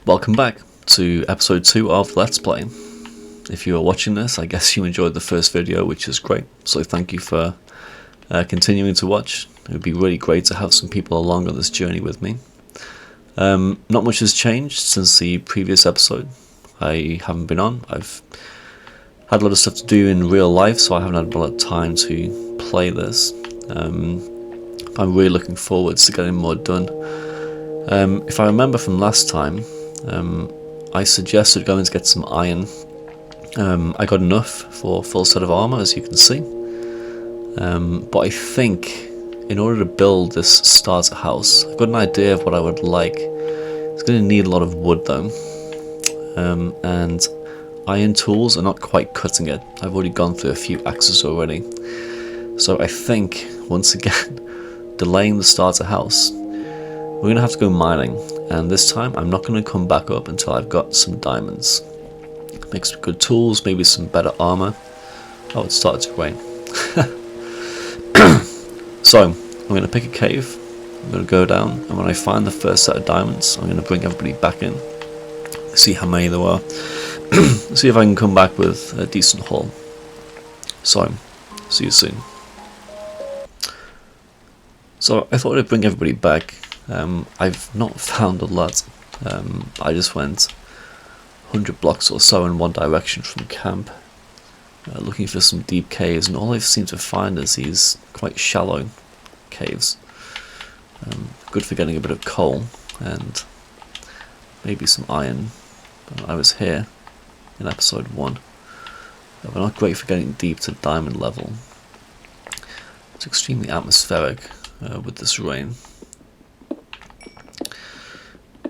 Welcome back to episode 2 of Let's Play. If you are watching this, I guess you enjoyed the first video, which is great, so thank you for continuing to watch. It would be really great to have some people along on this journey with me. Not much has changed since the previous episode. I haven't been on. I've had a lot of stuff to do in real life, so I haven't had a lot of time to play this. I'm really looking forward to getting more done. If I remember from last time, I suggested going to get some iron. I got enough for a full set of armour, as you can see. But I think in order to build this starter house, I've got an idea of what I would like. It's going to need a lot of wood though. And iron tools are not quite cutting it. I've already gone through a few axes already. So I think, once again, delaying the starter house, we're going to have to go mining. And this time I'm not going to come back up until I've got some diamonds. Make some good tools, maybe some better armor. Oh, it started to rain. So, I'm going to pick a cave, I'm going to go down, and when I find the first set of diamonds, I'm going to bring everybody back in. See how many there are. See if I can come back with a decent haul. So, see you soon. So, I thought I'd bring everybody back. I've not found a lot. I just went 100 blocks or so in one direction from camp, looking for some deep caves, and all I've seemed to find is these quite shallow caves. Good for getting a bit of coal and maybe some iron. I was here in episode 1. But not great for getting deep to diamond level. It's extremely atmospheric with this rain.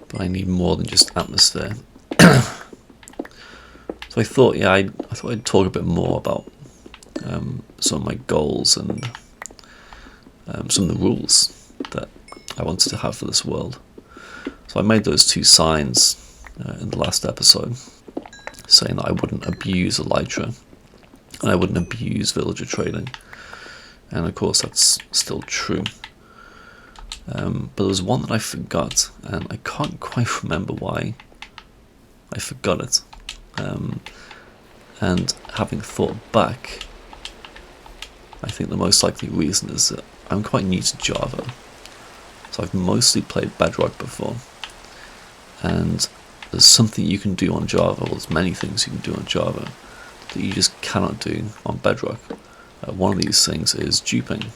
But I need more than just atmosphere. So I thought, I thought I'd talk a bit more about some of my goals and some of the rules that I wanted to have for this world. So I made those 2 signs in the last episode, saying that I wouldn't abuse Elytra and I wouldn't abuse villager trading. And of course that's still true. But there was one that I forgot, and I can't quite remember why I forgot it. And having thought back, I think the most likely reason is that I'm quite new to Java. So I've mostly played Bedrock before. And there's something you can do on Java, well there's many things you can do on Java, that you just cannot do on Bedrock. One of these things is duping.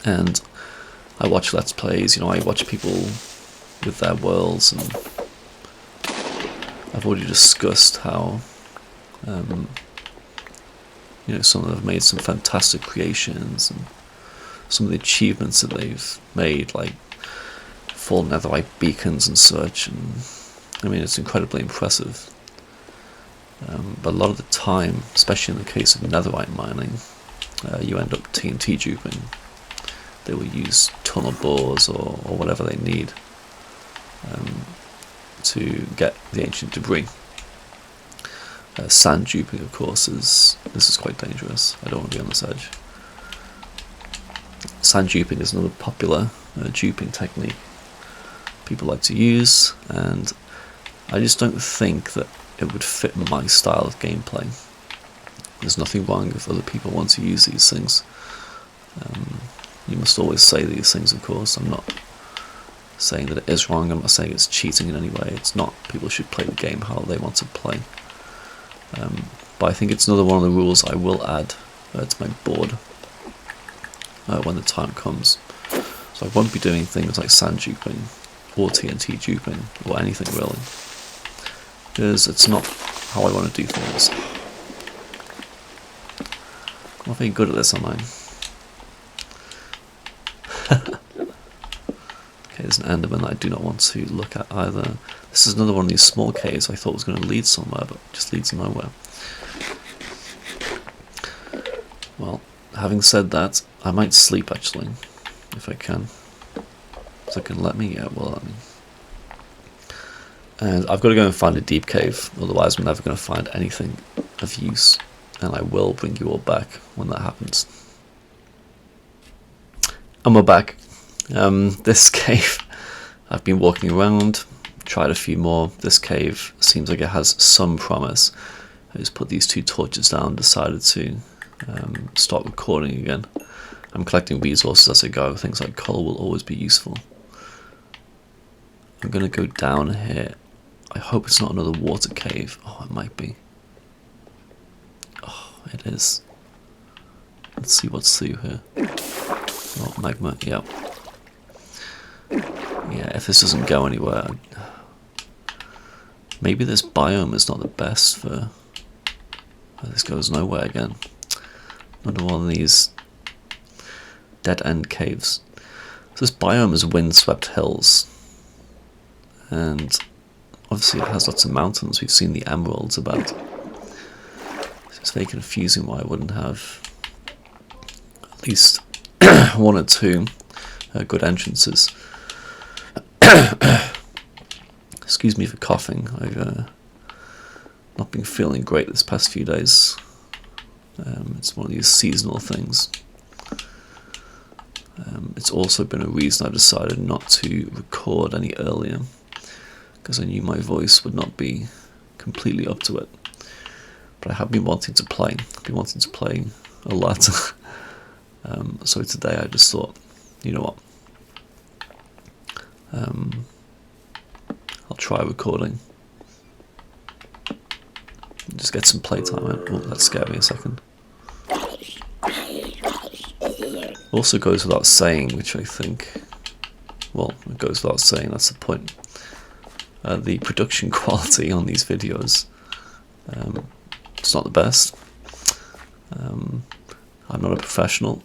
And I watch Let's Plays, I watch people with their worlds, and I've already discussed how some of them have made some fantastic creations, and some of the achievements that they've made, like full netherite beacons and such, and I mean it's incredibly impressive. But a lot of the time, especially in the case of netherite mining, you end up TNT duping. They will use tunnel bores or whatever they need to get the ancient debris. Sand duping, of course, this is quite dangerous. I don't want to be on this edge. Sand duping is another popular duping technique people like to use, and I just don't think that it would fit my style of gameplay. There's nothing wrong if other people want to use these things. You must always say these things, of course. I'm not saying that it is wrong, I'm not saying it's cheating in any way. It's not. People should play the game how they want to play. But I think it's another one of the rules I will add to my board when the time comes. So I won't be doing things like sand duping or TNT duping or anything really, because it's not how I want to do things. I'm not very good at this, am I? Okay, there's an enderman that I do not want to look at either. This is another one of these small caves I thought was going to lead somewhere, but just leads nowhere. Well, having said that, I might sleep actually, if I can. So it can let me, yeah, well let me. And I've got to go and find a deep cave, otherwise I'm never going to find anything of use. And I will bring you all back when that happens. And we're back. This cave, I've been walking around, tried a few more. This cave seems like it has some promise. I just put these 2 torches down, decided to start recording again. I'm collecting resources as I go. Things like coal will always be useful. I'm going to go down here. I hope it's not another water cave. Oh, it might be. Oh, it is. Let's see what's through here. Oh, magma, yep. Yeah, if this doesn't go anywhere... Maybe this biome is not the best for... Oh, this goes nowhere again. Another one of these dead-end caves. So this biome is windswept hills. And obviously it has lots of mountains. We've seen the emeralds about. So it's very confusing why I wouldn't have at least 1 or 2 good entrances. Excuse me for coughing. I've not been feeling great this past few days. It's one of these seasonal things. It's also been a reason I've decided not to record any earlier, because I knew my voice would not be completely up to it. But I have been wanting to play. I've been wanting to play a lot. So today I just thought, you know what? I'll try recording. Just get some playtime out. Oh, that scared me a second. Also goes without saying, which I think, well, it goes without saying, that's the point. The production quality on these videos, it's not the best. I'm not a professional.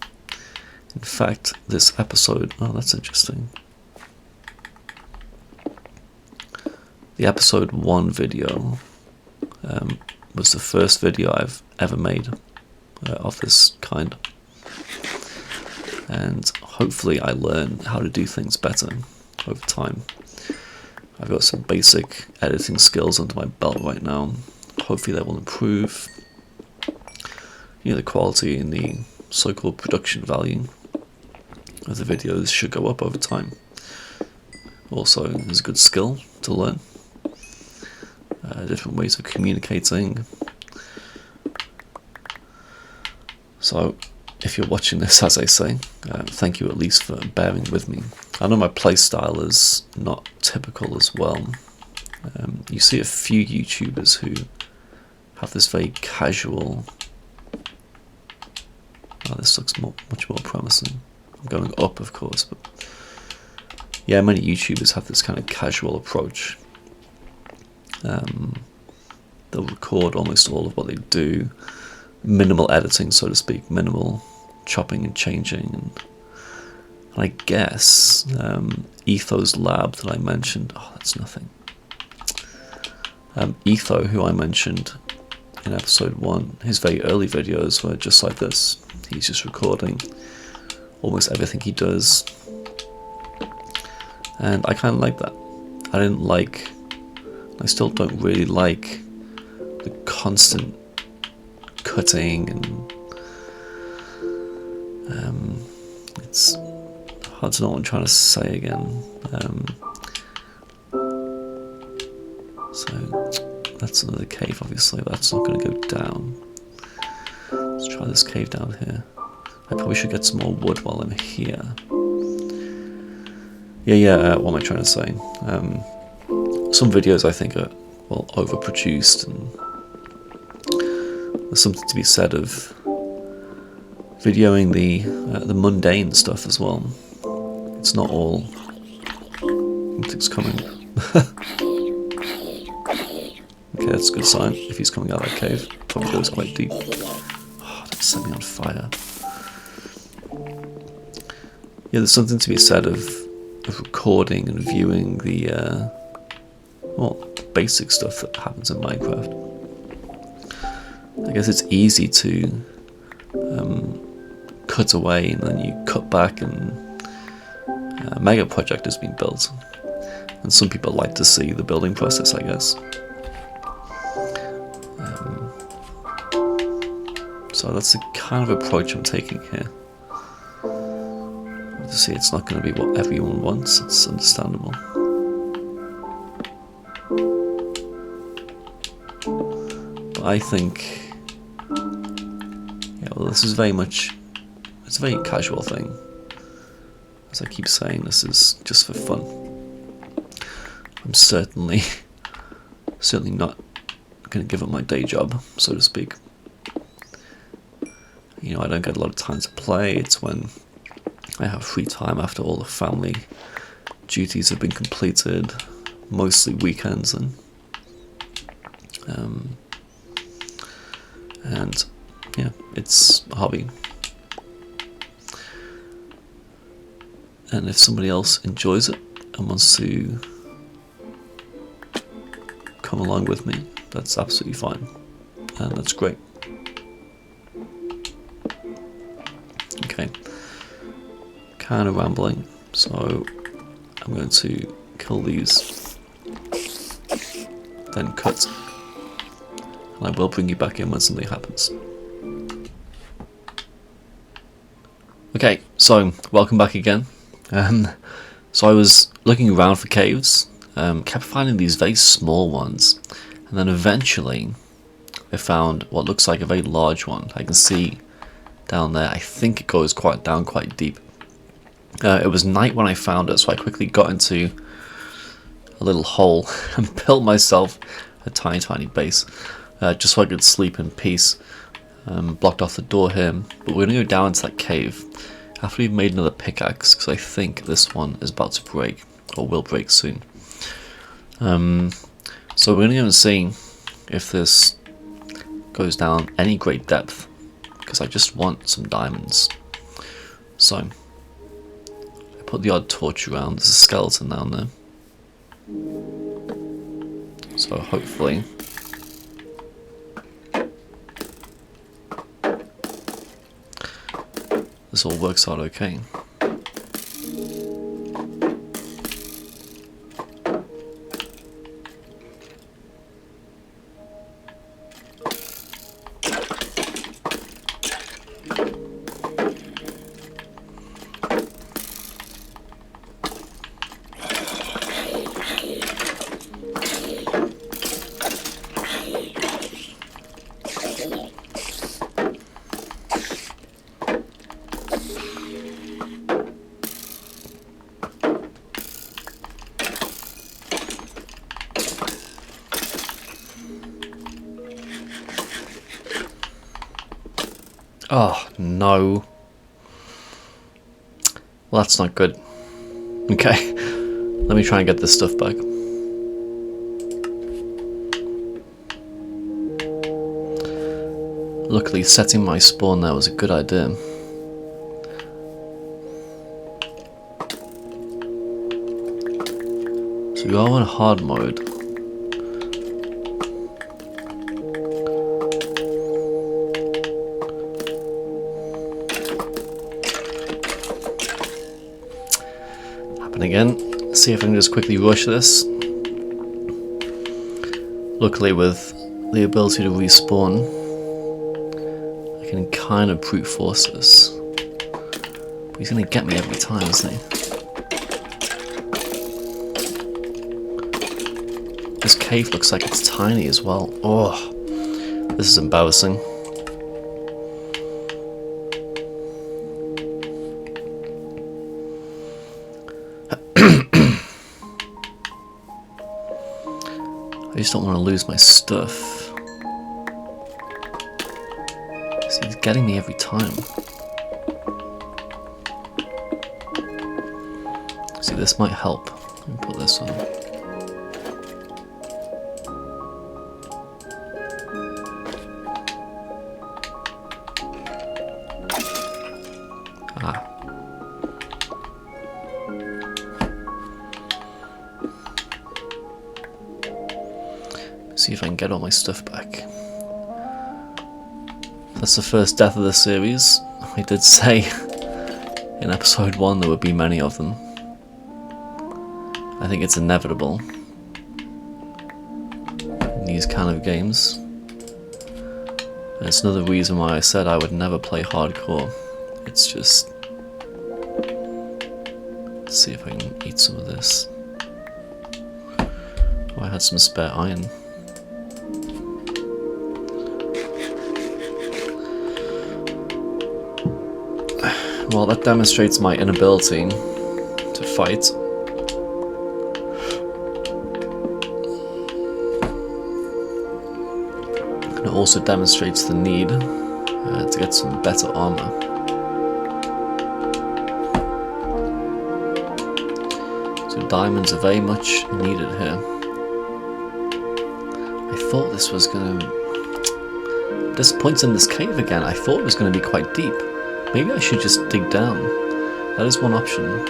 In fact, this episode, oh, that's interesting. The episode 1 video was the first video I've ever made of this kind. And hopefully I learn how to do things better over time. I've got some basic editing skills under my belt right now. Hopefully they will improve. You know, the quality and the so-called production value of the videos should go up over time. Also, it's a good skill to learn. Different ways of communicating. So, if you're watching this, as I say, thank you at least for bearing with me. I know my playstyle is not typical as well. You see a few YouTubers who have this very casual... Oh, this looks much more promising. I'm going up, of course, but... Yeah, many YouTubers have this kind of casual approach. They'll record almost all of what they do. Minimal editing, so to speak. Minimal chopping and changing. And I guess Etho's lab that I mentioned... Oh, that's nothing. Etho, who I mentioned in episode 1, his very early videos were just like this. He's just recording almost everything he does. And I kind of like that. I still don't really like the constant cutting, and it's hard to know what I'm trying to say again. So that's another cave, obviously. That's not going to go down. Let's try this cave down here. I probably should get some more wood while I'm here. What am I trying to say? Some videos I think are, well, overproduced, and there's something to be said of videoing the mundane stuff as well. It's not all... Something's coming. Okay, that's a good sign. If he's coming out of that cave, probably goes quite deep. Oh, that set me on fire. Yeah, there's something to be said of recording and viewing the basic stuff that happens in Minecraft. I guess it's easy to cut away and then you cut back and a mega project has been built. And some people like to see the building process, I guess. So that's the kind of approach I'm taking here. Obviously it's not going to be what everyone wants, it's understandable. I think, yeah, well, this is very much, it's a very casual thing. As I keep saying, this is just for fun. I'm certainly not going to give up my day job, so to speak. You know, I don't get a lot of time to play. It's when I have free time after all the family duties have been completed, mostly weekends, and yeah, it's a hobby. And if somebody else enjoys it and wants to come along with me, that's absolutely fine, and that's great. Okay, kind of rambling, so I'm going to kill these, then cut, and I will bring you back in when something happens. Okay, so welcome back again. So I was looking around for caves, kept finding these very small ones, and then eventually I found what looks like a very large one. I can see down there, I think it goes quite deep. It was night when I found it, so I quickly got into a little hole and built myself a tiny base, just so I could sleep in peace. Blocked off the door here, but we're going to go down into that cave after we've made another pickaxe, because I think this one is about to break, or will break soon. So we're going to go and see if this goes down any great depth, because I just want some diamonds. So I put the odd torch around. There's a skeleton down there, so hopefully this all works out okay. Oh, no. Well, that's not good. Okay, let me try and get this stuff back. Luckily, setting my spawn there was a good idea. So we are on hard mode. Again, see if I can just quickly rush this. Luckily, with the ability to respawn, I can kind of brute force this. But he's going to get me every time, isn't he? This cave looks like it's tiny as well. Oh, this is embarrassing. I just don't want to lose my stuff. See, he's getting me every time. See, this might help. Let me put this on. Ah. See if I can get all my stuff back. That's the first death of the series. I did say in episode 1 there would be many of them. I think it's inevitable in these kind of games. And it's another reason why I said I would never play hardcore. It's just... Let's see if I can eat some of this. Oh, I had some spare iron. Well, that demonstrates my inability to fight. And it also demonstrates the need to get some better armor. So diamonds are very much needed here. I thought this was going to... This point in this cave again, I thought it was going to be quite deep. Maybe I should just dig down. That is one option.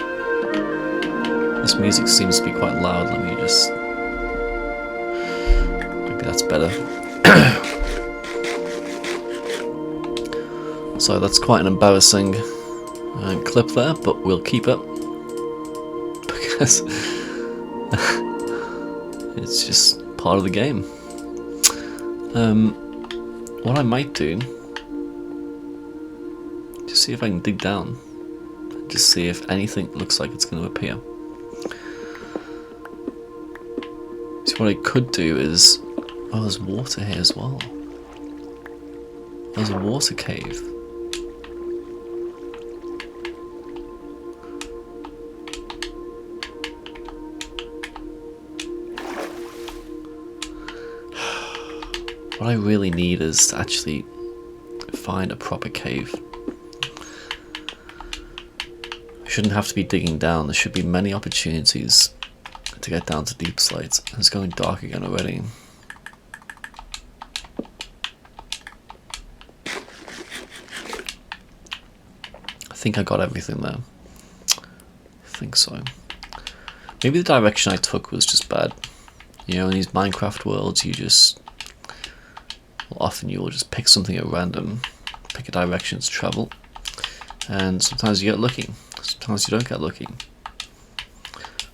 This music seems to be quite loud. Let me just... Maybe that's better. So that's quite an embarrassing clip there, but we'll keep it. Because it's just part of the game. What I might do, just see if I can dig down, just see if anything looks like it's going to appear. So what I could do is, oh, there's water here as well. There's a water cave. What I really need is to actually find a proper cave. I shouldn't have to be digging down. There should be many opportunities to get down to deep slate. It's going dark again already. I think I got everything there. I think so. Maybe the direction I took was just bad. You know, in these Minecraft worlds, you just... Well, often you will just pick something at random, pick a direction to travel, and sometimes you get lucky, sometimes you don't get lucky.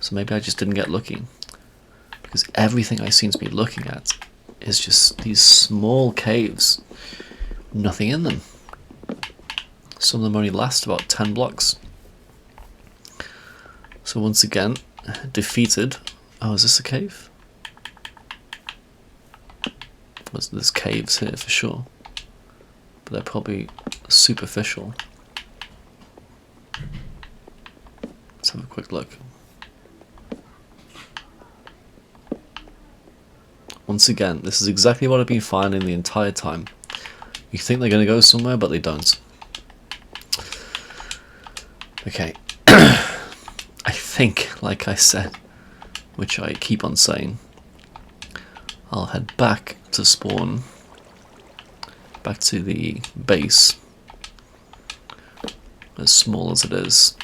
So maybe I just didn't get lucky, because everything I seem to be looking at is just these small caves, nothing in them. Some of them only last about 10 blocks. So once again, defeated. Oh, is this a cave? There's caves here for sure, but they're probably superficial. Let's have a quick look. Once again, this is exactly what I've been finding the entire time. You think they're going to go somewhere, but they don't. Okay. I think, like I said, which I keep on saying, I'll head back to spawn, back to the base, as small as it is,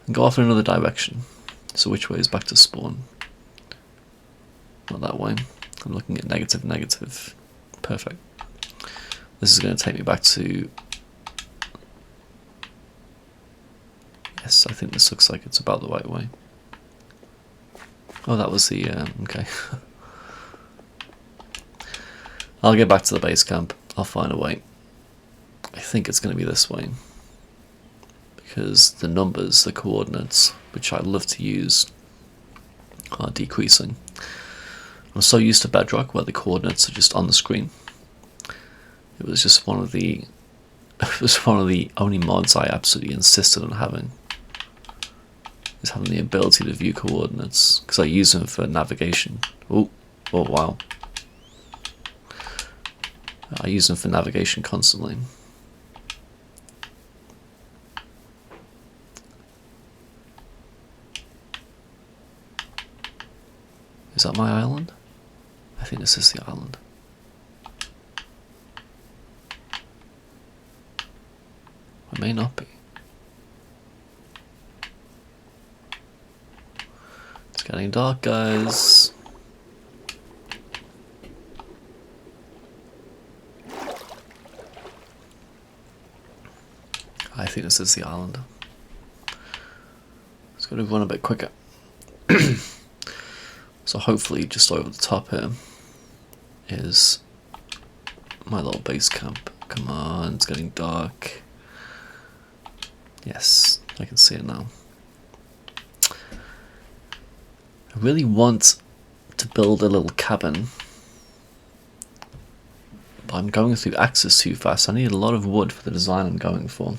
and go off in another direction. So which way is back to spawn? Not that way. I'm looking at negative, negative. Perfect. This is going to take me back to... Yes, I think this looks like it's about the right way. Oh, that was the... okay. I'll get back to the base camp. I'll find a way. I think it's going to be this way. Because the numbers, the coordinates, which I love to use, are decreasing. I'm so used to Bedrock where the coordinates are just on the screen. It was just one of the... It was one of the only mods I absolutely insisted on having. Is having the ability to view coordinates. Because I use them for navigation. Oh wow. I use them for navigation constantly. Is that my island? I think this is the island. It may not be. It's getting dark, guys. I think this is the island. It's going to run a bit quicker. So hopefully just over the top here is my little base camp. Come on, it's getting dark. Yes, I can see it now. I really want to build a little cabin, but I'm going through Axis too fast. I need a lot of wood for the design I'm going for.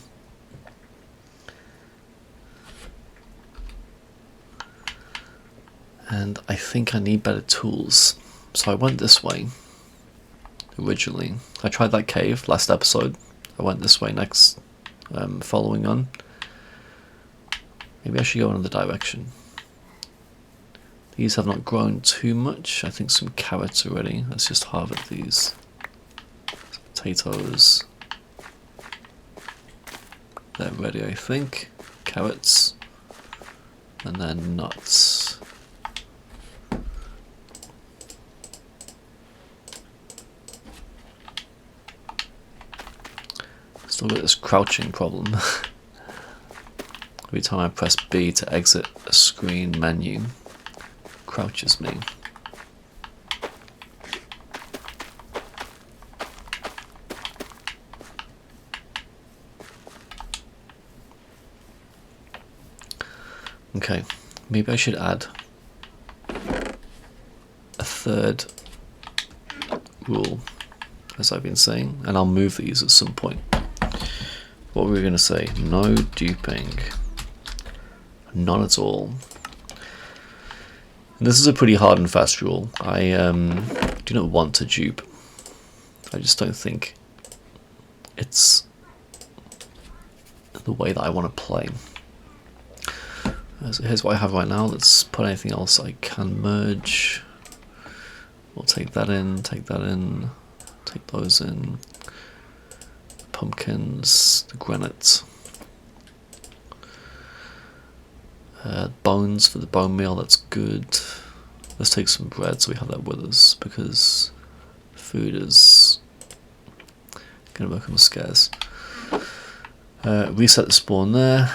And I think I need better tools. So I went this way originally. I tried that cave last episode. I went this way next, following on. Maybe I should go another direction. These have not grown too much. I think some carrots already. Let's just harvest these. Potatoes. They're ready, I think. Carrots. And then nuts. Still got this crouching problem. Every time I press B to exit a screen menu, crouches me. Okay, maybe I should add a third rule, as I've been saying, and I'll move these at some point. What were we going to say? No duping. None at all. And this is a pretty hard and fast rule. I do not want to dupe. I just don't think it's the way that I want to play. So here's what I have right now. Let's put anything else I can merge. We'll take that in, take those in. Pumpkins, the granite. Bones for the bone meal, that's good. Let's take some bread so we have that with us, because food is going to become scarce. Reset the spawn there.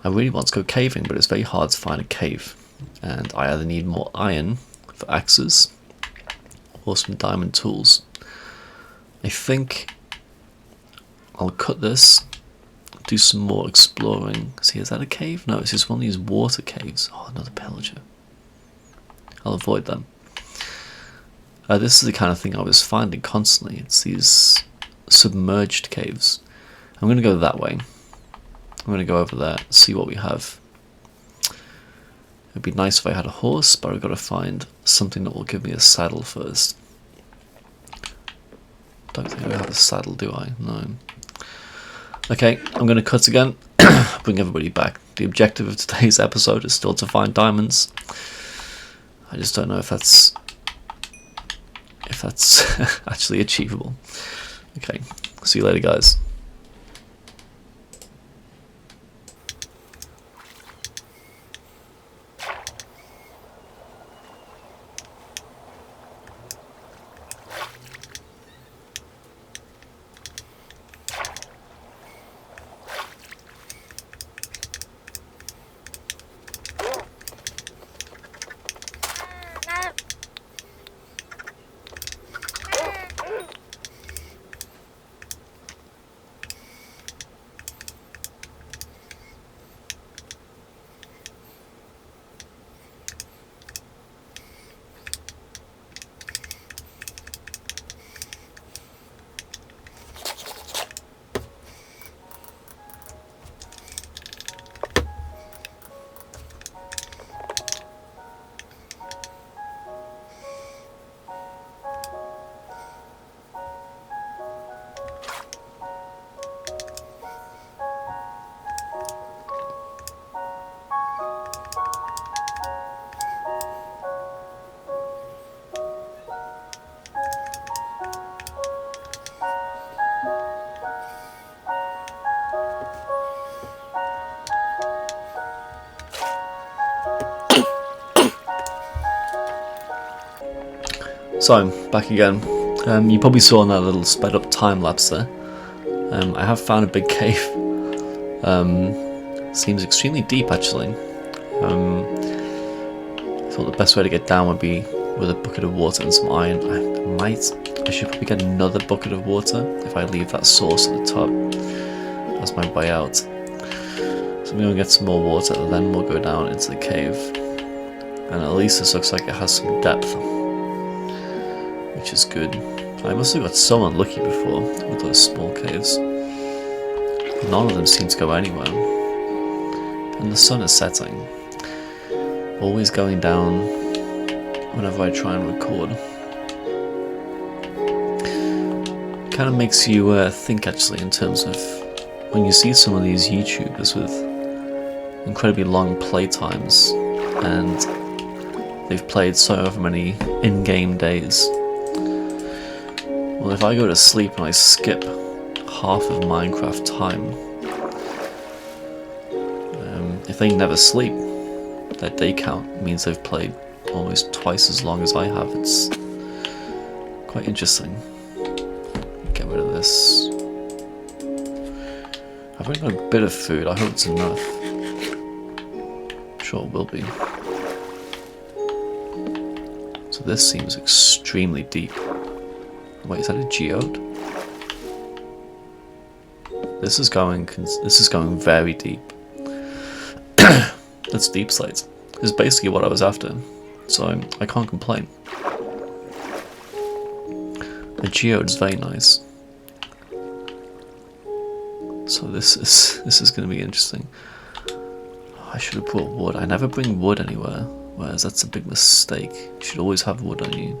I really want to go caving, but it's very hard to find a cave. And I either need more iron for axes, or some diamond tools. I think I'll cut this, do some more exploring. See, is that a cave? No, it's just one of these water caves. Oh, another pillager. I'll avoid them. This is the kind of thing I was finding constantly. It's these submerged caves. I'm going to go that way. I'm going to go over there, see what we have. It'd be nice if I had a horse, but I've got to find something that will give me a saddle first. Don't think I have a saddle, do I? No. Okay, I'm going to cut again, bring everybody back. The objective of today's episode is still to find diamonds. I just don't know if that's actually achievable. Okay, see you later, guys. So, I'm back again. You probably saw in that little sped up time lapse there. I have found a big cave. Seems extremely deep actually. I thought the best way to get down would be with a bucket of water and some iron. I should probably get another bucket of water if I leave that source at the top as my way out. So I'm going to get some more water and then we'll go down into the cave. And at least this looks like it has some depth, which is good. I must have got so unlucky before with those small caves. None of them seem to go anywhere. and the sun is setting, always going down whenever I try and record. Kind of makes you think actually, in terms of when you see some of these YouTubers with incredibly long play times and they've played so many in-game days. Well, if I go to sleep and I skip half of Minecraft time, if they never sleep, their day count means they've played almost twice as long as I have. It's quite interesting. Get rid of this. I've only got a bit of food. I hope it's enough. Sure it will be. So this seems extremely deep. Wait, is that a geode? This is going very deep. That's deep slate. This is basically what I was after, so I can't complain. A geode is very nice. So this is going to be interesting. I should have brought wood. I never bring wood anywhere, whereas that's a big mistake. You should always have wood on you.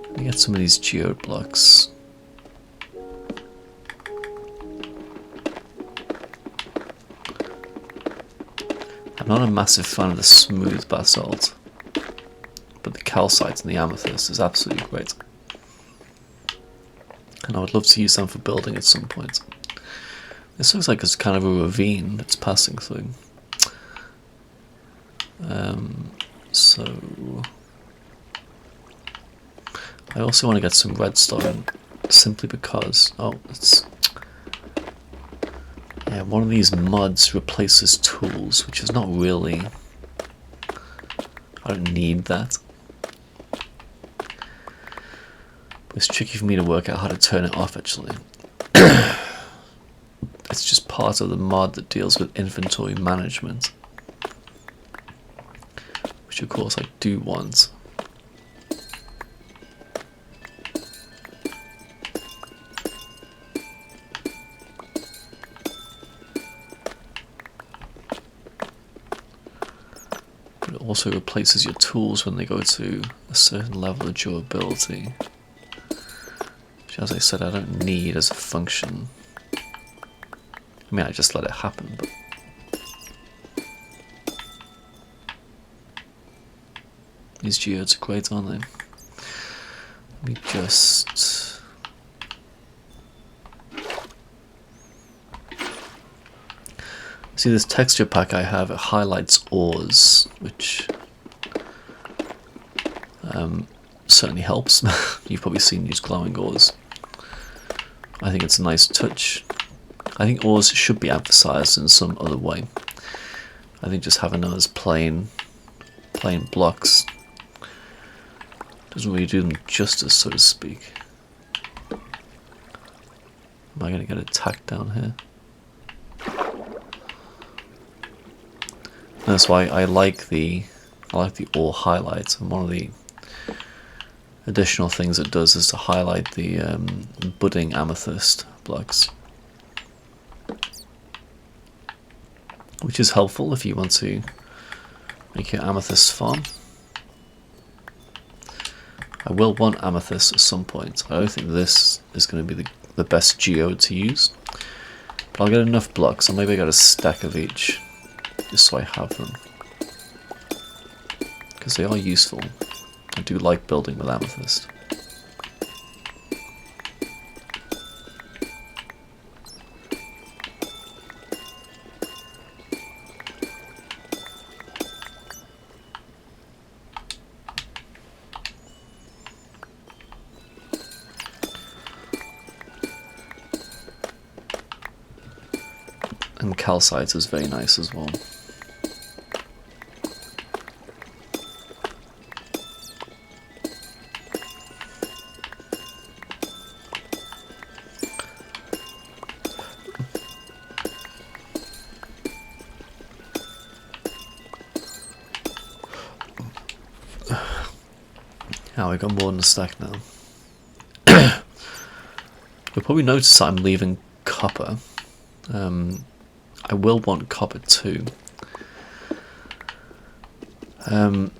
Let me get some of these geode blocks. I'm not a massive fan of the smooth basalt, but the calcite and the amethyst is absolutely great. And I would love to use them for building at some point. This looks like it's kind of a ravine it's passing through. So I also want to get some redstone, simply because one of these mods replaces tools, which is not really. I don't need that. It's tricky for me to work out how to turn it off actually. It's just part of the mod that deals with inventory management, which of course I do want. But it also replaces your tools when they go to a certain level of durability, which, as I said, I don't need as a function. I mean, I just let it happen, but these geodes are great, aren't they? Let me just see this texture pack I have. It highlights ores, which certainly helps. You've probably seen these glowing ores. I think it's a nice touch. I think ores should be emphasized in some other way. I think just having them as plain blocks doesn't really do them justice, so to speak. Am I going to get attacked down here? That's why I like the ore highlights, and one of the additional things it does is to highlight the budding amethyst blocks, which is helpful if you want to make your amethyst farm. I will want amethyst at some point. I don't think this is going to be the best geode to use, but I'll get enough blocks, or maybe I got a stack of each, just so I have them, because they are useful. I do like building with amethyst. And calcite is very nice as well. Now we got more than a stack now. You'll probably notice that I'm leaving copper. I will want copper too. And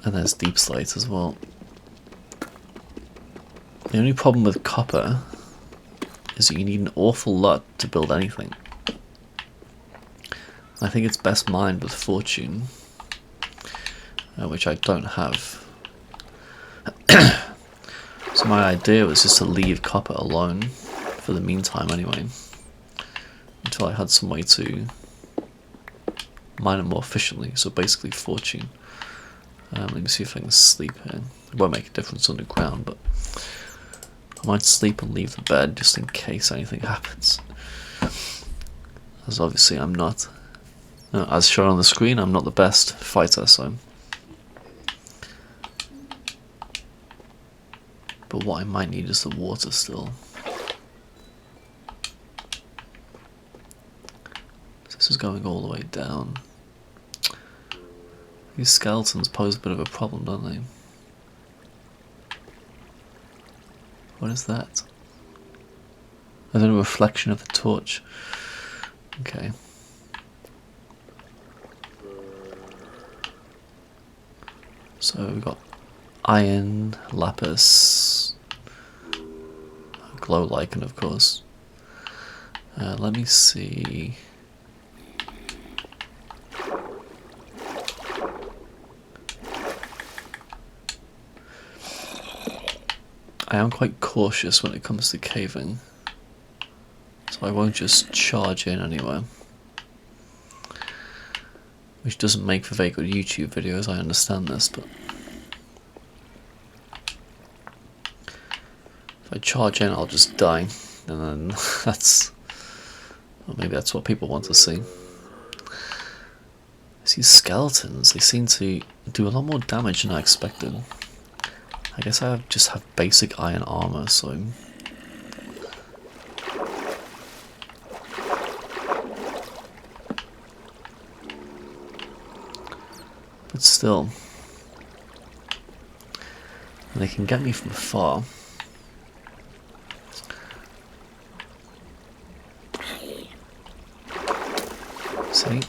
there's deep slate as well. The only problem with copper is that you need an awful lot to build anything. I think it's best mined with fortune, which I don't have. So my idea was just to leave copper alone for the meantime anyway, until I had some way to mine it more efficiently. So basically fortune. Let me see if I can sleep here. It won't make a difference underground, but I might sleep and leave the bed just in case anything happens. As obviously I'm not, as shown on the screen, I'm not the best fighter, so. But what I might need is the water still. This is going all the way down. These skeletons pose a bit of a problem, don't they? What is that? Is it a reflection of the torch? Okay. So we've got iron, lapis, glow lichen, of course. Let me see. I am quite cautious when it comes to caving, so I won't just charge in anywhere. Which doesn't make for very good YouTube videos, I understand this, but if I charge in, I'll just die, and then that's, well, maybe that's what people want to see. These skeletons, they seem to do a lot more damage than I expected. I guess I just have basic iron armor, so. But still, they can get me from far. See?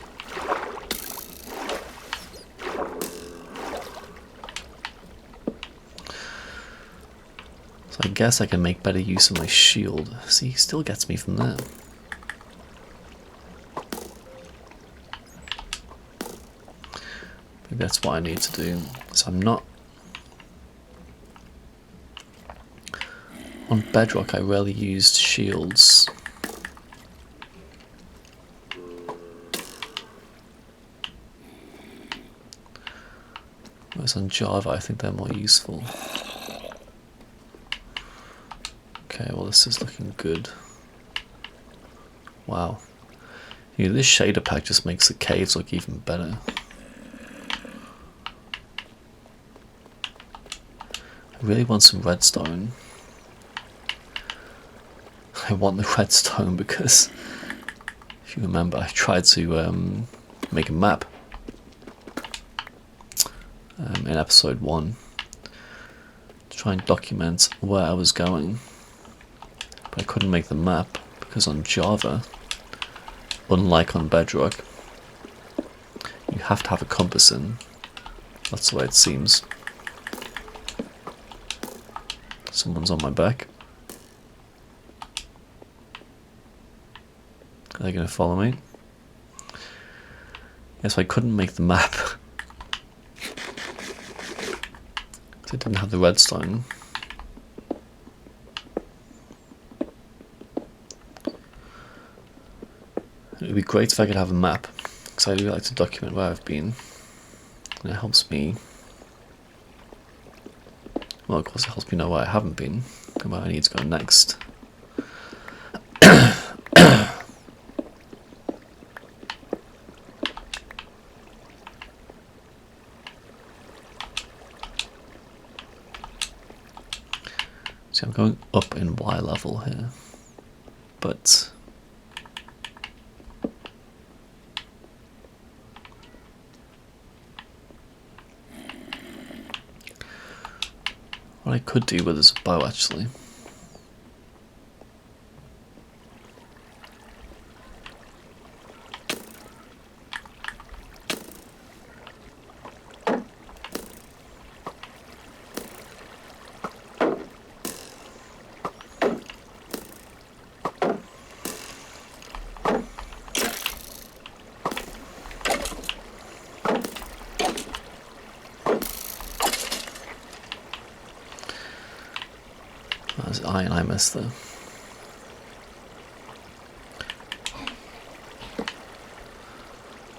So I guess I can make better use of my shield. See, he still gets me from there. Maybe that's what I need to do. So I'm not... On Bedrock I rarely used shields. Whereas on Java I think they're more useful. Okay, well this is looking good. Wow. You know, this shader pack just makes the caves look even better. I really want some redstone. I want the redstone because, if you remember, I tried to make a map in episode 1 to try and document where I was going, but I couldn't make the map because on Java, unlike on Bedrock, you have to have a compass in. That's the way it seems. Someone's on my back. Are they going to follow me? Yes, I couldn't make the map. I didn't have the redstone. It would be great if I could have a map, because I do like to document where I've been. And it helps me. Well, of course, it helps me know where I haven't been and where I need to go next. See, I'm going up in Y level here, but what I could do with this bow actually. iron I missed there.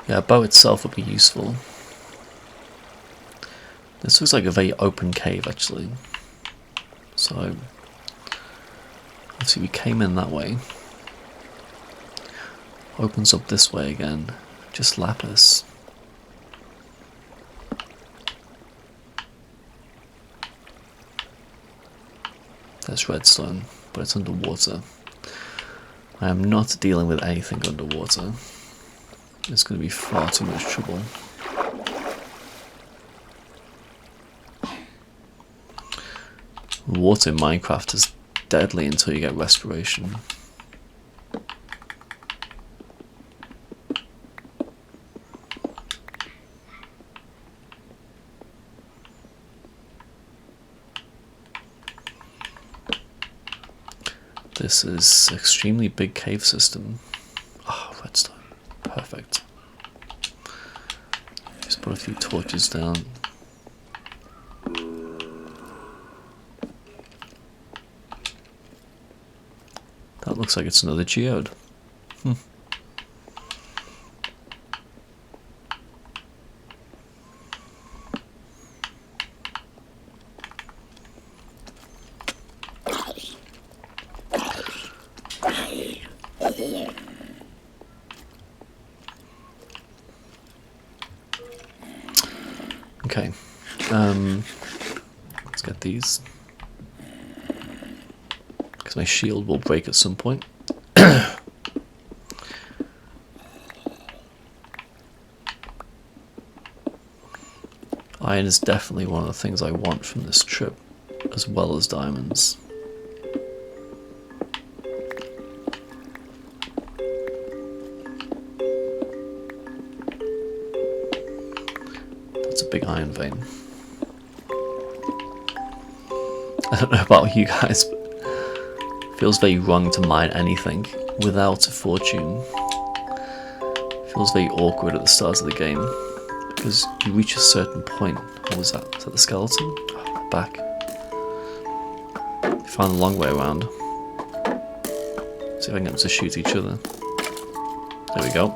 Yeah, a bow itself would be useful. This looks like a very open cave actually. So let's see, we came in that way. Opens up this way again. Just lapis. There's redstone, but it's underwater. I am not dealing with anything underwater. It's going to be far too much trouble. Water in Minecraft is deadly until you get respiration. This is extremely big cave system. Oh, redstone. Perfect. Just put a few torches down. That looks like it's another geode. Okay, let's get these, because my shield will break at some point. Iron is definitely one of the things I want from this trip, as well as diamonds. That's a big iron vein. I don't know about you guys, but it feels very wrong to mine anything without a fortune. It feels very awkward at the start of the game, because you reach a certain point. What was that? Is that the skeleton? Oh, back. You found the long way around. See if I can get them to shoot each other. There we go.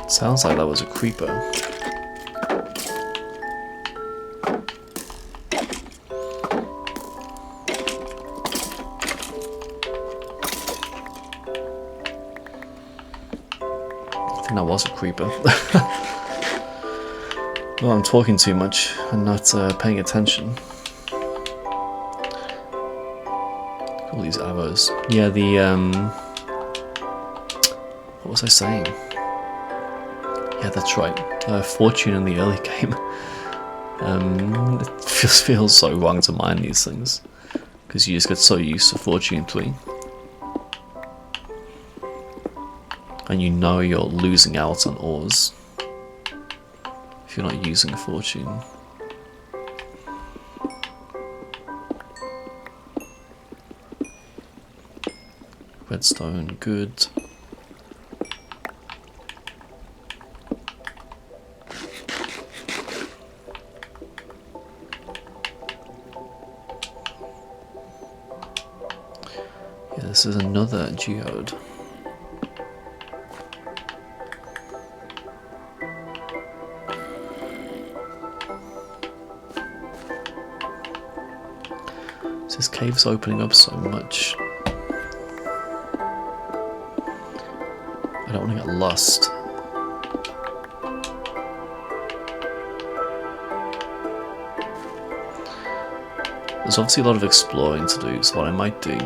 Sounds like that was a creeper. I think that was a creeper. Well, I'm talking too much and not paying attention. All these arrows. Yeah, what was I saying? Yeah, that's right. Fortune in the early game. It just feels so wrong to mine these things, because you just get so used to Fortune 3. And you know you're losing out on ores if you're not using Fortune. Redstone, good. Yeah, this is another geode. This cave's opening up so much. I don't want to get lost. There's obviously a lot of exploring to do, so what I might do,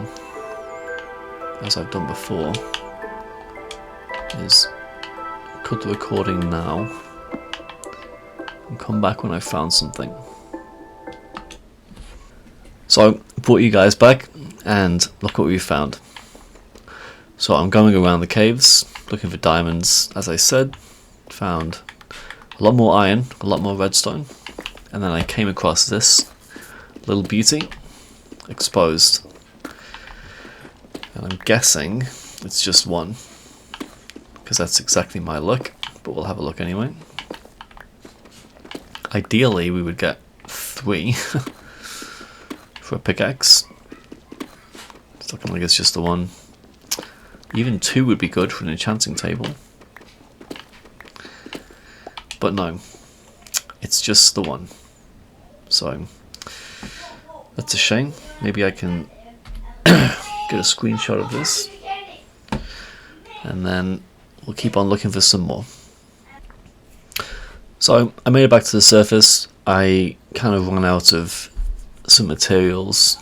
as I've done before, is cut the recording now and come back when I've found something. So I brought you guys back, and look what we found. So I'm going around the caves looking for diamonds, as I said. Found a lot more iron, a lot more redstone, and then I came across this little beauty exposed. And I'm guessing it's just one, because that's exactly my luck, but we'll have a look anyway. Ideally, we would get 3 for a pickaxe. It's looking like it's just the one. Even 2 would be good for an enchanting table. But no, it's just the one. So, that's a shame. Maybe I can get a screenshot of this. And then we'll keep on looking for some more. So I made it back to the surface. I kind of ran out of some materials,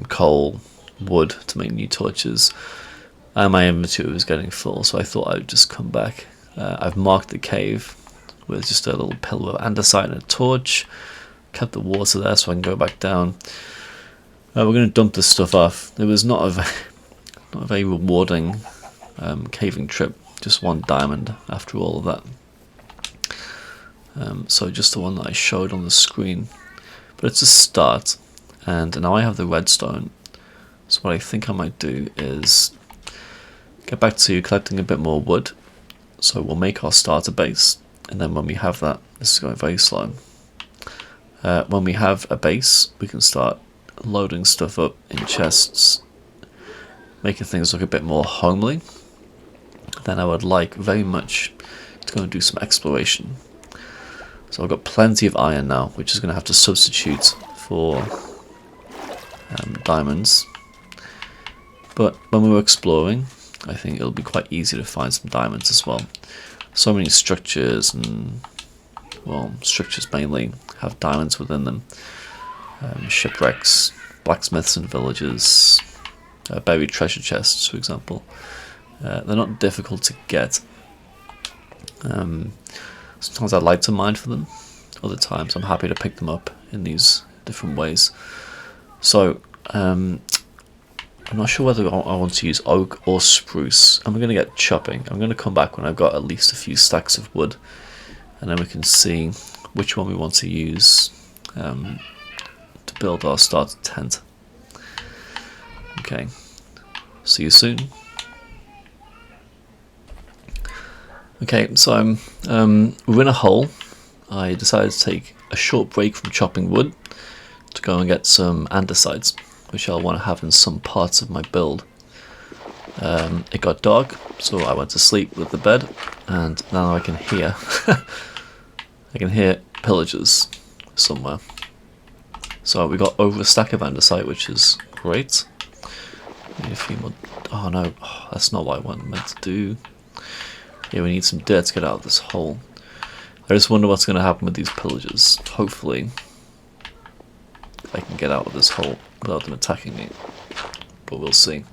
coal, wood to make new torches, and my inventory was getting full, so I thought I'd just come back. I've marked the cave with just a little pillar of andesite and a torch, kept the water there so I can go back down. We're going to dump this stuff off. It was not a very rewarding caving trip, just 1 diamond after all of that. So just the one that I showed on the screen, but it's a start. And now I have the redstone, so what I think I might do is get back to collecting a bit more wood. So we'll make our starter base, and then when we have that, this is going very slow, when we have a base, we can start loading stuff up in chests, making things look a bit more homely. Then I would like very much to go and do some exploration. So I've got plenty of iron now, which is going to have to substitute for diamonds. But when we were exploring, I think it'll be quite easy to find some diamonds as well. So many structures, and well, structures mainly have diamonds within them. Shipwrecks, blacksmiths and villages, buried treasure chests, for example. They're not difficult to get. Sometimes I like to mine for them, other times I'm happy to pick them up in these different ways. So, I'm not sure whether I want to use oak or spruce. I'm going to get chopping. I'm going to come back when I've got at least a few stacks of wood, and then we can see which one we want to use to build our starter tent. Okay, see you soon. Okay, so we're in a hole. I decided to take a short break from chopping wood to go and get some andesites, which I'll want to have in some parts of my build. It got dark, so I went to sleep with the bed, and now I can hear pillagers somewhere. So we got over a stack of andesite, which is great. Need a few more. Oh no, that's not what I meant to do. Yeah, we need some dirt to get out of this hole. I just wonder what's going to happen with these pillagers. Hopefully I can get out of this hole without them attacking me, but we'll see.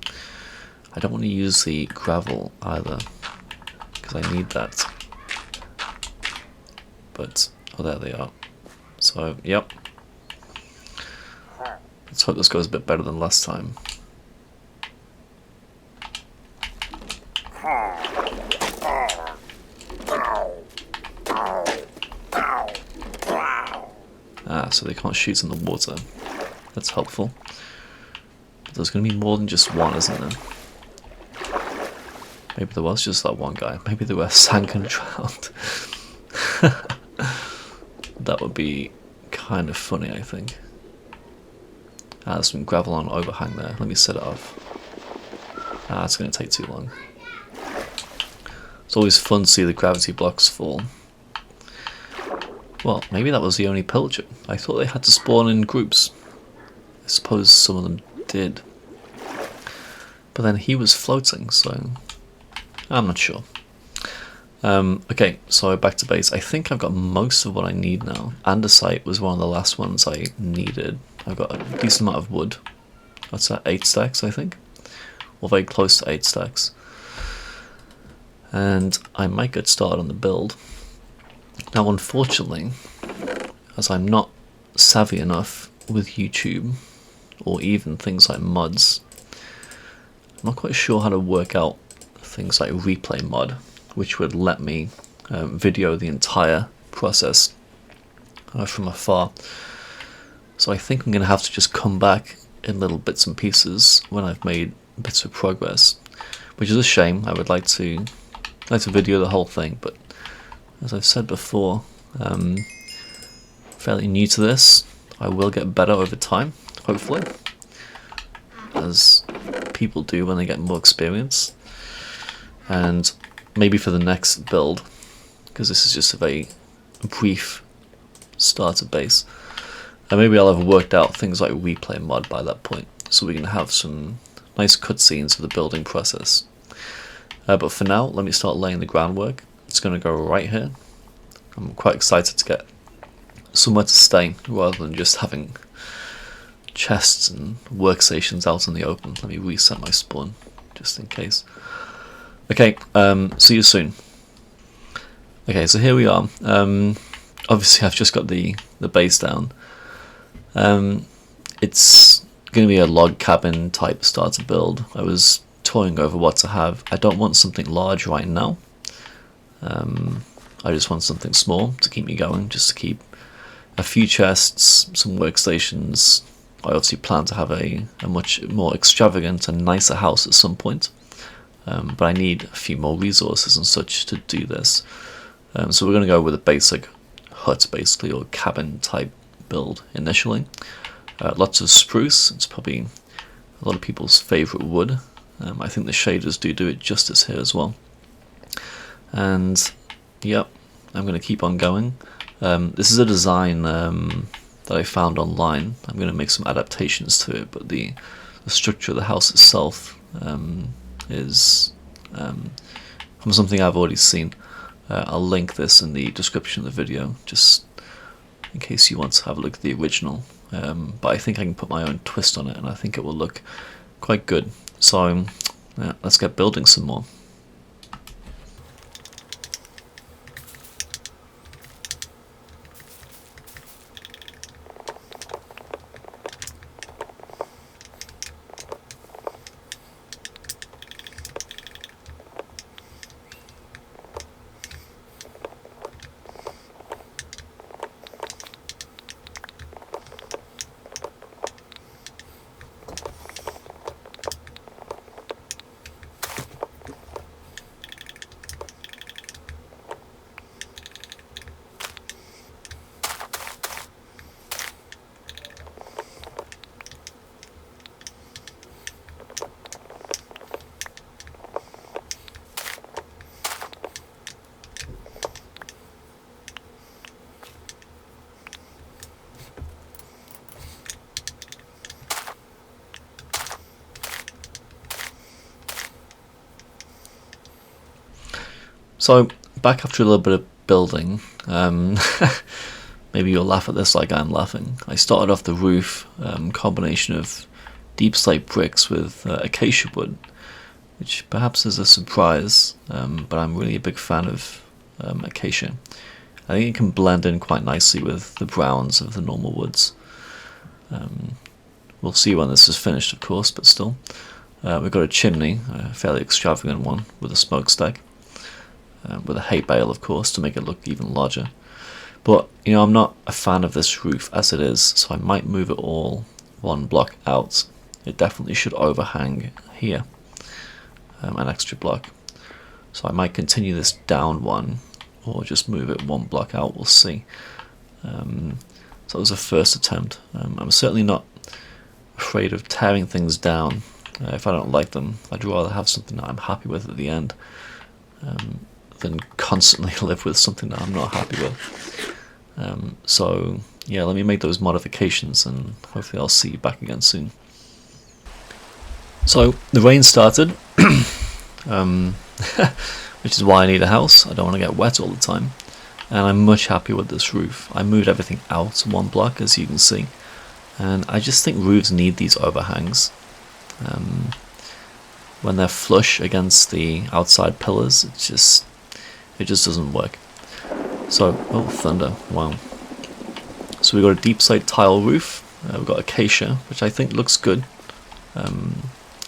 I don't want to use the gravel either, because I need that. But, oh, there they are. So, yep. Let's hope this goes a bit better than last time. Ah, so they can't shoot in the water. That's helpful. But there's going to be more than just one, isn't there? Maybe there was just that one guy. Maybe there were sank and drowned. That would be kind of funny, I think. Ah, there's some gravel on overhang there. Let me set it off. Ah, it's going to take too long. It's always fun to see the gravity blocks fall. Well, maybe that was the only pillager. I thought they had to spawn in groups. I suppose some of them did. But then he was floating, so I'm not sure. Okay, so back to base. I think I've got most of what I need now. Andesite was one of the last ones I needed. I've got a decent amount of wood. That's at 8 stacks, I think. Or very close to 8 stacks. And I might get started on the build. Now, unfortunately, as I'm not savvy enough with YouTube, or even things like mods, I'm not quite sure how to work out things like replay mod, which would let me video the entire process from afar. So I think I'm going to have to just come back in little bits and pieces when I've made bits of progress, which is a shame. I would like to video the whole thing, but as I've said before, fairly new to this. I will get better over time, hopefully, as people do when they get more experience. And maybe for the next build, because this is just a very brief starter base, and maybe I'll have worked out things like replay mod by that point, so we can have some nice cutscenes of the building process. But for now, let me start laying the groundwork. It's going to go right here. I'm quite excited to get somewhere to stay rather than just having chests and workstations out in the open. Let me reset my spawn just in case. Okay, see you soon. Okay, so here we are. Obviously I've just got the base down. It's going to be a log cabin type starter build. I was toying over what to have. I don't want something large right now. I just want something small to keep me going, just to keep a few chests, some workstations. I obviously plan to have a much more extravagant and nicer house at some point, but I need a few more resources and such to do this. So we're going to go with a basic hut, basically, or cabin type build initially. Lots of spruce. It's probably a lot of people's favourite wood. I think the shaders do it justice here as well. And yep, I'm going to keep on going. This is a design that I found online. I'm going to make some adaptations to it, but the structure of the house itself is from something I've already seen. I'll link this in the description of the video, just in case you want to have a look at the original. But I think I can put my own twist on it, and I think it will look quite good. So yeah, let's get building some more. So, back after a little bit of building, maybe you'll laugh at this like I'm laughing. I started off the roof, combination of deep slate bricks with acacia wood, which perhaps is a surprise, but I'm really a big fan of acacia. I think it can blend in quite nicely with the browns of the normal woods. We'll see when this is finished, of course, but still. We've got a chimney, a fairly extravagant one, with a smokestack. With a hay bale, of course, to make it look even larger. But, you know, I'm not a fan of this roof as it is, so I might move it all one block out. It definitely should overhang here, an extra block. So I might continue this down one, or just move it one block out, we'll see. So that was a first attempt. I'm certainly not afraid of tearing things down. If I don't like them, I'd rather have something that I'm happy with at the end. Than constantly live with something that I'm not happy with. So yeah, let me make those modifications, and hopefully I'll see you back again soon. So the rain started, which is why I need a house. I don't want to get wet all the time, and I'm much happier with this roof. I moved everything out one block, as you can see, and I just think roofs need these overhangs. When they're flush against the outside pillars, it just doesn't work. So, oh, thunder, wow. So we've got a deep slate tile roof, we've got acacia, which I think looks good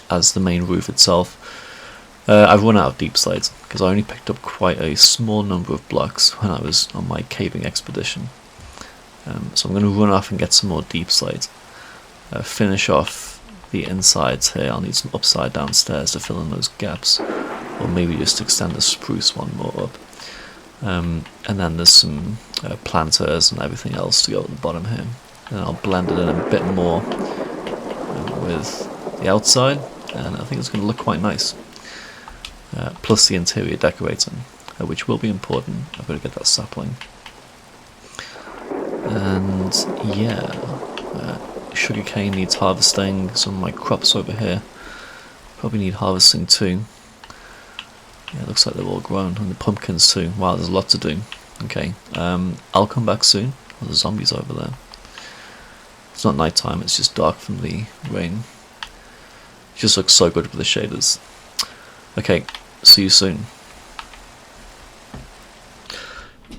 as the main roof itself. I've run out of deep slates, because I only picked up quite a small number of blocks when I was on my caving expedition. So I'm going to run off and get some more deep slate, finish off the insides here. I'll need some upside down stairs to fill in those gaps, or maybe just extend the spruce one more up. And then there's some planters and everything else to go at the bottom here. And I'll blend it in a bit more with the outside, and I think it's going to look quite nice. Plus the interior decorating, which will be important. I've got to get that sapling. And yeah, sugarcane needs harvesting. Some of my crops over here probably need harvesting too. Yeah, it looks like they're all grown, and the pumpkins too. Wow, there's a lot to do. Okay, I'll come back soon. There's zombies over there. It's not night time, it's just dark from the rain. It just looks so good with the shaders. Okay, see you soon.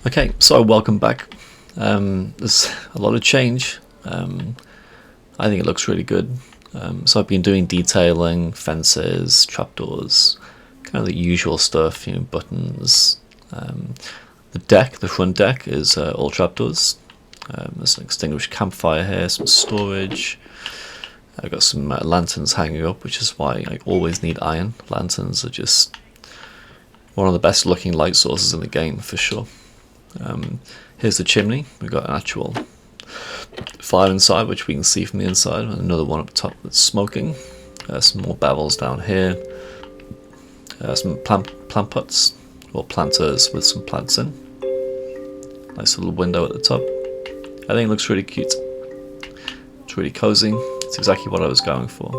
Okay, so welcome back. There's a lot of change. I think it looks really good. So I've been doing detailing, fences, trapdoors, kind of the usual stuff, you know, buttons. The front deck is all trapdoors. There's an extinguished campfire here, some storage. I've got some lanterns hanging up, which is why I always need iron. Lanterns are just one of the best looking light sources in the game, for sure. Here's the chimney. We've got an actual fire inside, which we can see from the inside, and another one up top that's smoking. Some more bevels down here. Some plant pots, or planters with some plants in. Nice little window at the top. I think it looks really cute. It's really cozy. It's exactly what I was going for.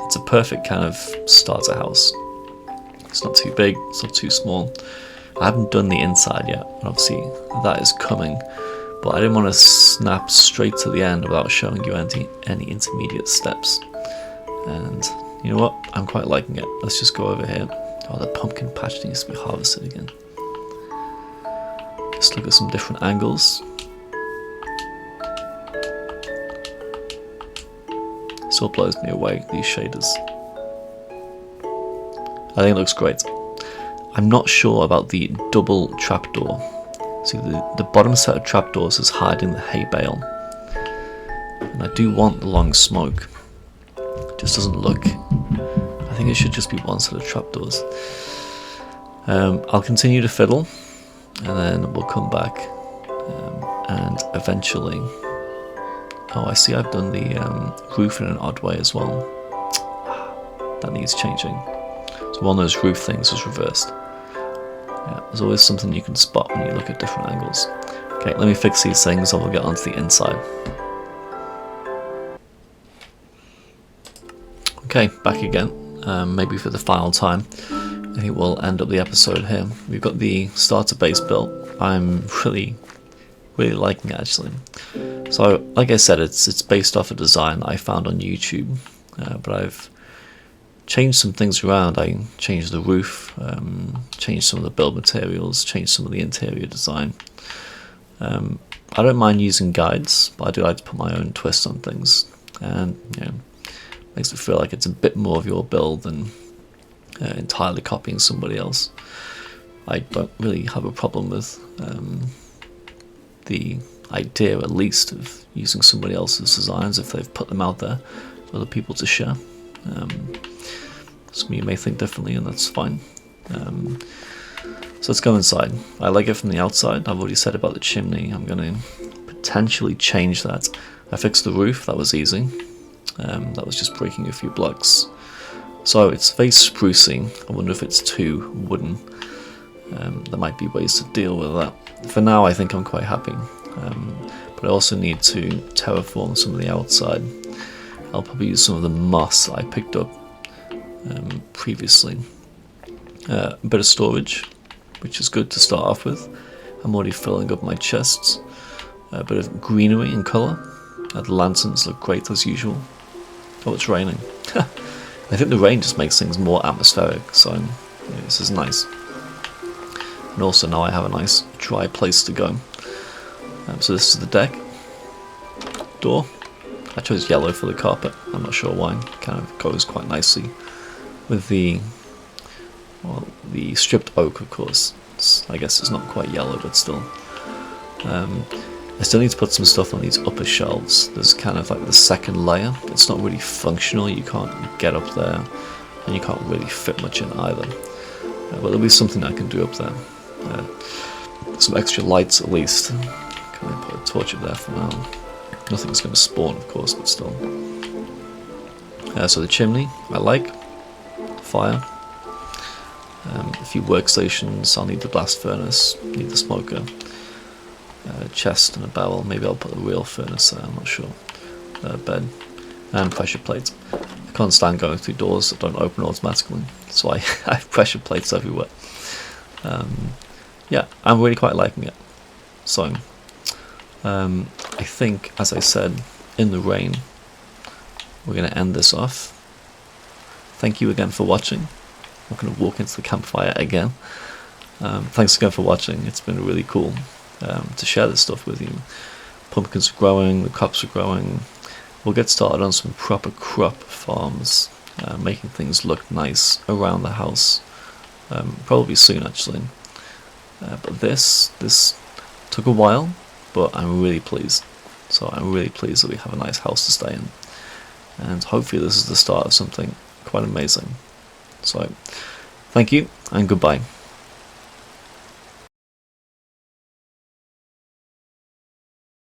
It's a perfect kind of starter house. It's not too big, it's not too small. I haven't done the inside yet, and obviously that is coming, but I didn't want to snap straight to the end without showing you any intermediate steps. And you know what? I'm quite liking it. Let's just go over here. Oh, the pumpkin patch needs to be harvested again. Just look at some different angles. Still blows me away, these shaders. I think it looks great. I'm not sure about the double trapdoor. See, the bottom set of trapdoors is hiding the hay bale. And I do want the long smoke. It just doesn't look... I think it should just be one set of trapdoors. I'll continue to fiddle, and then we'll come back, and eventually... Oh, I see I've done the roof in an odd way as well. That needs changing. So one of those roof things is reversed. Yeah, there's always something you can spot when you look at different angles. Okay, let me fix these things and we'll get onto the inside. Okay, back again. Maybe for the final time. I think we'll end up the episode here. We've got the starter base built. I'm really liking it, actually. So, like I said, it's based off a design that I found on YouTube, but I've changed some things around. I changed the roof, changed some of the build materials, changed some of the interior design. I don't mind using guides, but I do like to put my own twist on things, and you know, makes it feel like it's a bit more of your build than entirely copying somebody else. I don't really have a problem with the idea, at least, of using somebody else's designs if they've put them out there for other people to share. Some of you may think differently, and that's fine. So let's go inside. I like it from the outside. I've already said about the chimney. I'm going to potentially change that. I fixed the roof. That was easy. That was just breaking a few blocks. So it's very sprucey. I wonder if it's too wooden. There might be ways to deal with that. For now, I think I'm quite happy. But I also need to terraform some of the outside. I'll probably use some of the moss I picked up previously. A bit of storage, which is good to start off with. I'm already filling up my chests. A bit of greenery in colour. The lanterns look great as usual. Oh, it's raining. I think the rain just makes things more atmospheric, so yeah, this is nice. And also now I have a nice dry place to go. So this is the deck. Door. I chose yellow for the carpet. I'm not sure why. It kind of goes quite nicely with the stripped oak, of course. I guess it's not quite yellow, but still. I still need to put some stuff on these upper shelves. There's kind of like the second layer. It's not really functional. You can't get up there, and you can't really fit much in either. But there'll be something I can do up there. Some extra lights at least. Can I put a torch up there for now? Nothing's going to spawn, of course, but still. So the chimney, I like. Fire. A few workstations. I'll need the blast furnace. Need the smoker. Chest and a barrel. Maybe I'll put a real furnace there, I'm not sure. Bed. And pressure plates. I can't stand going through doors that don't open automatically, so I have pressure plates everywhere. Yeah, I'm really quite liking it. So, I think, as I said, in the rain, we're going to end this off. Thank you again for watching. I'm going to walk into the campfire again. Thanks again for watching. It's been really cool to share this stuff with you. Pumpkins are growing, the crops are growing. We'll get started on some proper crop farms, making things look nice around the house. Probably soon, actually. But this took a while, but I'm really pleased. So I'm really pleased that we have a nice house to stay in. And hopefully this is the start of something quite amazing. So, thank you, and goodbye.